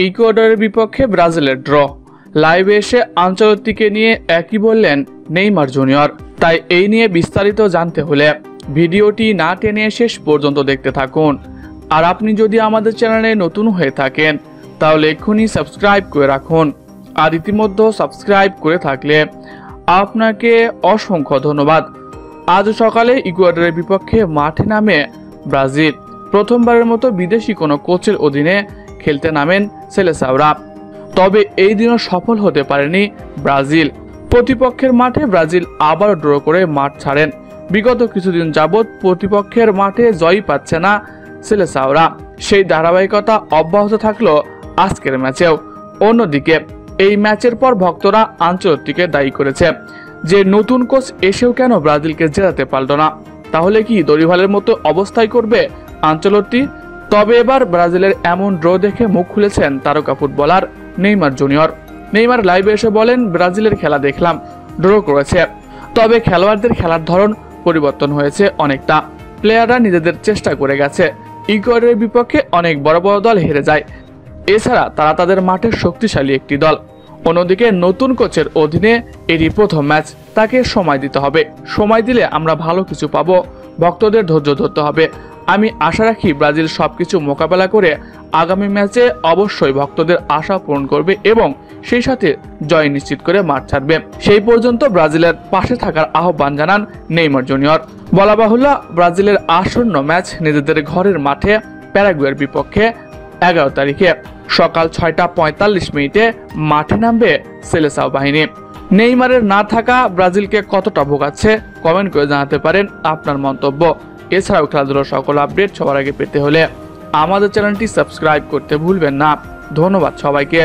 ইকুয়েডরের বিপক্ষে ব্রাজিলের ড্র। লাইভে এসে আনচেলত্তিকে নিয়ে একই বললেন নেইমার জুনিয়র। তাই এই নিয়ে বিস্তারিত জানতে হলে ভিডিওটি না টেনে শেষ পর্যন্ত দেখতে থাকুন। আর আপনি যদি আমাদের চ্যানেলে নতুন হয়ে থাকেন তাহলে এক্ষুনি সাবস্ক্রাইব করে রাখুন। আর ইতিমধ্যে সাবস্ক্রাইব করে থাকলে আপনাকে অসংখ্য ধন্যবাদ। আজ সকালে ইকুয়েডরের বিপক্ষে মাঠে নামে ব্রাজিল। প্রথমবারের মতো বিদেশি কোনো কোচের অধীনে খেলতে নামেন সেলেসাওরা। তবে এই দিনও সফল হতে পারেনি ব্রাজিল। প্রতিপক্ষের মাঠে ব্রাজিল আবারও ড্র করে মাঠ ছাড়েন। বিগত কিছুদিন যাবৎ প্রতিপক্ষের মাঠে জয়ই পাচ্ছে না সেলেসাওরা। সেই ধারাবাহিকতা অব্যাহত থাকলো আজকের ম্যাচেও। অন্যদিকে এই ম্যাচের পর ভক্তরা আনচেলত্তিকে দায়ী করেছে যে নতুন কোচ এসেও কেন ব্রাজিলকে জেতাতে পারল না। তাহলে কি দরিভালের মতো অবস্থায় করবে আনচেলত্তি? তবে এবার ব্রাজিলের এমন ড্র দেখে মুখ খুলেছেন তারকা ফুটবলার নেইমার জুনিয়র। নেইমার লাইভে এসে বলেন, ব্রাজিলের খেলা দেখলাম, ড্র করেছে, তবে খেলোয়াড়দের খেলার ধরন পরিবর্তন হয়েছে অনেকটা। প্লেয়াররা নিজেদের চেষ্টা করে গেছে। ইকুয়েডরের বিপক্ষে অনেক বড় বড় দল হেরে যায়, এছাড়া তারা তাদের মাঠের শক্তিশালী একটি দল। অন্যদিকে নতুন কোচের অধীনে এটি প্রথম ম্যাচ, তাকে সময় দিতে হবে। সময় দিলে আমরা ভালো কিছু পাবো। ভক্তদের ধৈর্য ধরতে হবে। আমি আশা রাখি ব্রাজিল সবকিছু মোকাবেলা করে আগামী ম্যাচে অবশ্যই ভক্তদের আশা পূরণ করবে এবং সেই সাথে জয় নিশ্চিত করে মাঠ ছাড়বে। সেই পর্যন্ত ব্রাজিলের পাশে থাকার আহ্বান জানান নেইমার জুনিয়র। বলা বাহুল্য, ব্রাজিলের আসন্ন ম্যাচ নিজেদের ঘরের মাঠে প্যারাগুয়ের বিপক্ষে 11 তারিখে সকাল 6:45 মাঠে নামবে সেলেসাও বাহিনী। নেইমারের না থাকা ব্রাজিলকে কতটা ভোগাচ্ছে কমেন্ট করে জানাতে পারেন আপনার মন্তব্য। এছাড়াও খেলাধুলার সকল আপডেট সবার আগে পেতে হলে আমাদের চ্যানেলটি সাবস্ক্রাইব করতে ভুলবেন না। ধন্যবাদ সবাইকে।